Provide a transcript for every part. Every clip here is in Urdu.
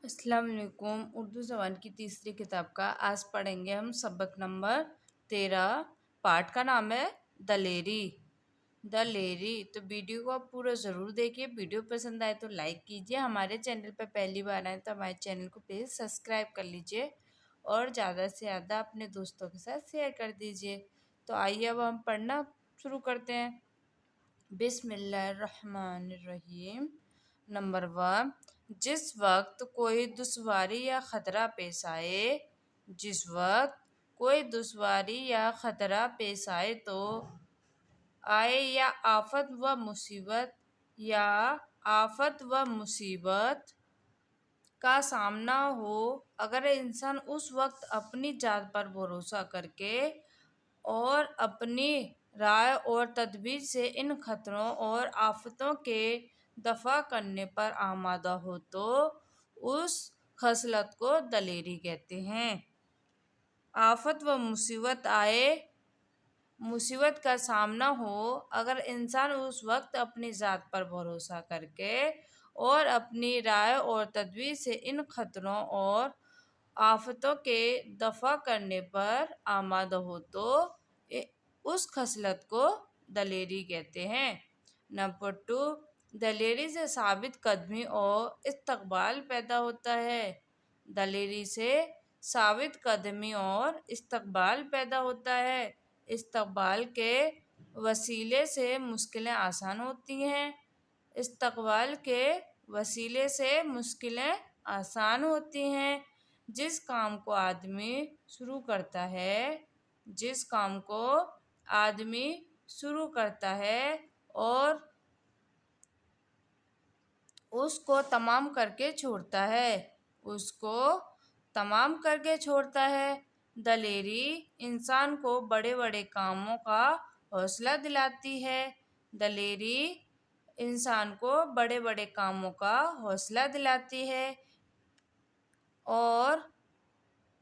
السلام علیکم۔ اردو زبان کی تیسری کتاب کا آج پڑھیں گے ہم سبق نمبر 13۔ پارٹ کا نام ہے دلیری۔ دلیری تو ویڈیو کو آپ پورا ضرور دیکھیے۔ ویڈیو پسند آئے تو لائک کیجیے۔ ہمارے چینل پہ پہلی بار آئے تو ہمارے چینل کو پلیز سبسکرائب کر لیجیے اور زیادہ سے زیادہ اپنے دوستوں کے ساتھ شیئر کر دیجیے۔ تو آئیے اب ہم پڑھنا شروع کرتے ہیں۔ بسم اللہ الرحمن الرحیم۔ نمبر 1، جس وقت کوئی دشواری یا خطرہ پیش آئے، جس وقت کوئی دشواری یا خطرہ پیش آئے تو آئے یا آفت و مصیبت کا سامنا ہو، اگر انسان اس وقت اپنی ذات پر بھروسہ کر کے اور اپنی رائے اور تدبیر سے ان خطروں اور آفتوں کے دفع کرنے پر آمادہ ہو تو اس خصلت کو دلیری کہتے ہیں۔ آفت و مصیبت آئے، مصیبت کا سامنا ہو، اگر انسان اس وقت اپنی ذات پر بھروسہ کر کے اور اپنی رائے اور تدبیر سے ان خطروں اور آفتوں کے دفع کرنے پر آمادہ ہو تو اس خصلت کو دلیری کہتے ہیں۔ نمبر 2، دلیری سے ثابت قدمی اور استقبال پیدا ہوتا ہے۔ دلیری سے ثابت قدمی اور استقبال پیدا ہوتا ہے۔ استقبال کے وسیلے سے مشکلیں آسان ہوتی ہیں۔ استقبال کے وسیلے سے مشکلیں آسان ہوتی ہیں۔ جس کام کو آدمی شروع کرتا ہے اور اس کو تمام کر کے چھوڑتا ہے، دلیری انسان کو بڑے بڑے کاموں کا حوصلہ دلاتی ہے۔ دلیری انسان کو بڑے بڑے کاموں کا حوصلہ دلاتی ہے اور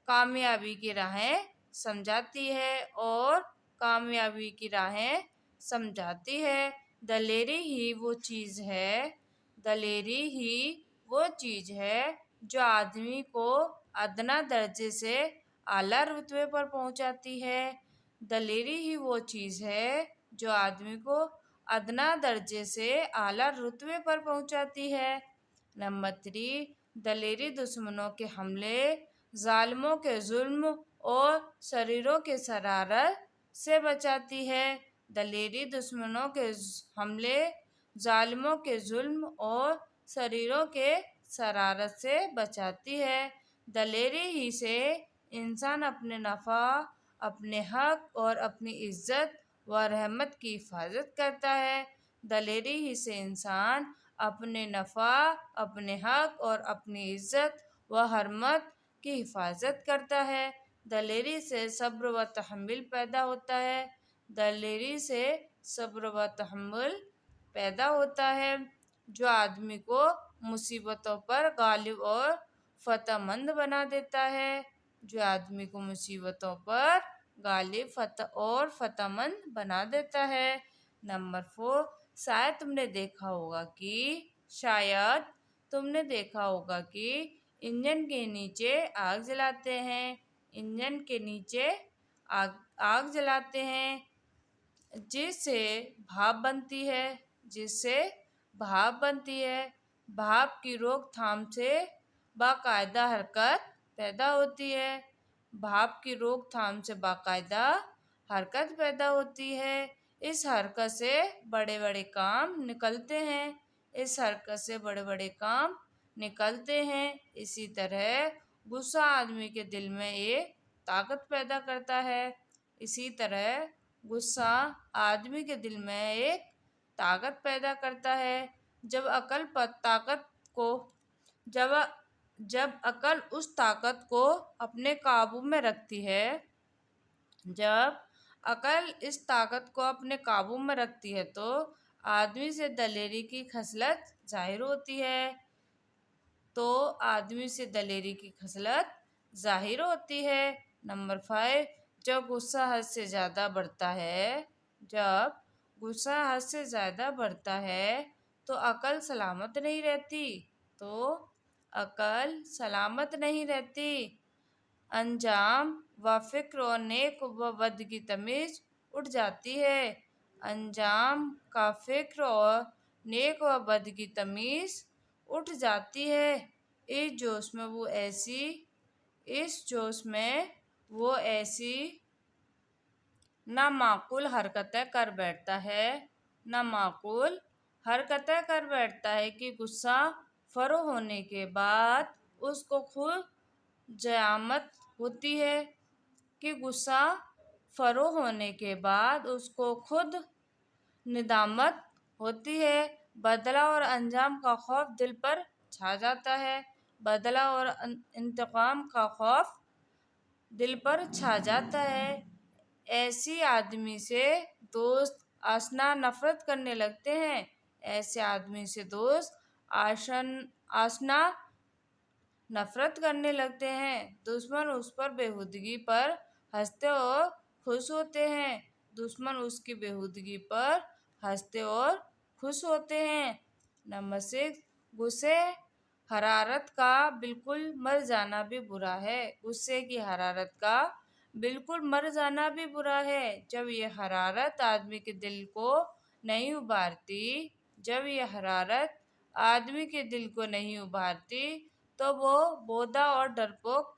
کامیابی کی راہیں سمجھاتی ہے۔ دلیری ہی وہ چیز ہے جو آدمی کو ادنیٰ درجے سے اعلیٰ رتبے پر پہنچاتی ہے۔ دلیری ہی وہ چیز ہے جو آدمی کو ادنیٰ درجے سے اعلیٰ رتبے پر پہنچاتی ہے۔ نمبر 3، دلیری دشمنوں کے حملے، ظالموں کے ظلم اور شریروں کے شرارت سے بچاتی ہے۔ دلیری دشمنوں کے حملے، ظالموں کے ظلم اور شریروں کے شرارت سے بچاتی ہے۔ دلیری ہی سے انسان اپنے نفع، اپنے حق اور اپنی عزت و رحمت کی حفاظت کرتا ہے۔ دلیری ہی سے انسان اپنے نفع، اپنے حق اور اپنی عزت و حرمت کی حفاظت کرتا ہے۔ دلیری سے صبر و تحمل پیدا ہوتا ہے جو آدمی کو مصیبتوں پر غالب اور فتح مند بنا دیتا ہے۔ نمبر 4، شاید تم نے دیکھا ہوگا کہ انجن کے نیچے آگ جلاتے ہیں جس سے بھاپ بنتی ہے۔ بھاپ کی روک تھام سے باقاعدہ حرکت پیدا ہوتی ہے۔ اس حرکت سے بڑے بڑے کام نکلتے ہیں۔ اسی طرح غصہ آدمی کے دل میں ایک طاقت پیدا کرتا ہے۔ جب عقل اس طاقت کو اپنے قابو میں رکھتی ہے تو آدمی سے دلیری کی خصلت ظاہر ہوتی ہے۔ نمبر 5، جب غصہ حد سے زیادہ بڑھتا ہے تو عقل سلامت نہیں رہتی۔ عقل سلامت نہیں رہتی۔ انجام و فکر و نیک و بد کی تمیز اٹھ جاتی ہے۔ انجام کا فکر اور نیک و بد کی تمیز اٹھ جاتی ہے۔ اس جوش میں وہ ایسی نامعقول حرکتیں کر بیٹھتا ہے کہ غصہ فروغ ہونے کے بعد اس کو خود ندامت ہوتی ہے۔ بدلہ اور انجام کا خوف دل پر چھا جاتا ہے۔ بدلہ اور انتقام کا خوف دل پر چھا جاتا ہے۔ ایسے آدمی سے دوست آشنا نفرت کرنے لگتے ہیں۔ دشمن اس پر بےہودگی پر ہنستے اور خوش ہوتے ہیں۔ نمبر 6، غصے حرارت کا بالکل مر جانا بھی برا ہے۔ غصے کی حرارت کا بالکل مر جانا بھی برا ہے۔ جب یہ حرارت آدمی کے دل کو نہیں ابھارتی تو وہ بودا اور ڈرپوک،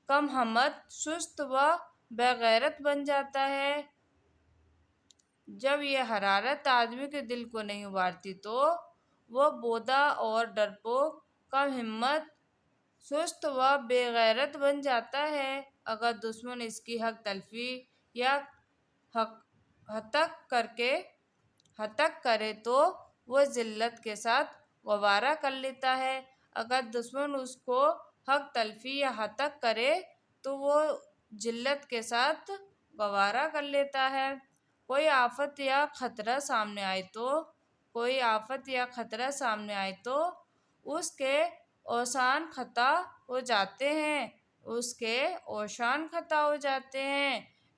کم ہمت، سست و بے غیرت بن جاتا ہے۔ جب یہ حرارت آدمی کے دل کو نہیں ابھارتی تو وہ بودا اور ڈرپوک، کم ہمت، سست و بے غیرت بن جاتا ہے۔ اگر دشمن اس کی حق تلفی یا ہتک کرے تو وہ ذلت کے ساتھ گوارا کر لیتا ہے۔ اگر دشمن اس کو حق تلفی یا ہتک کرے تو وہ ذلت کے ساتھ گوارا کر لیتا ہے۔ کوئی آفت یا خطرہ سامنے آئے تو اس کے اوشان خطا ہو جاتے ہیں۔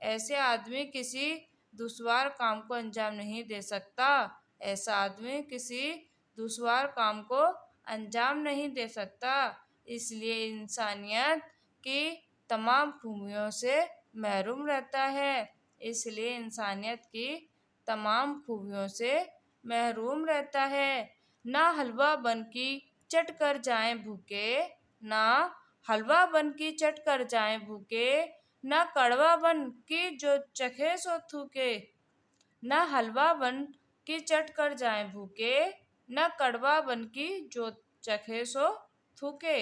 ایسا آدمی کسی دشوار کام کو انجام نہیں دے سکتا۔ اس لیے انسانیت کی تمام خوبیوں سے محروم رہتا ہے۔ نہ حلوہ بن کی چٹ کر جائیں بھوکے، نہ کڑوا بن کی جو چکھے سو تھوکے۔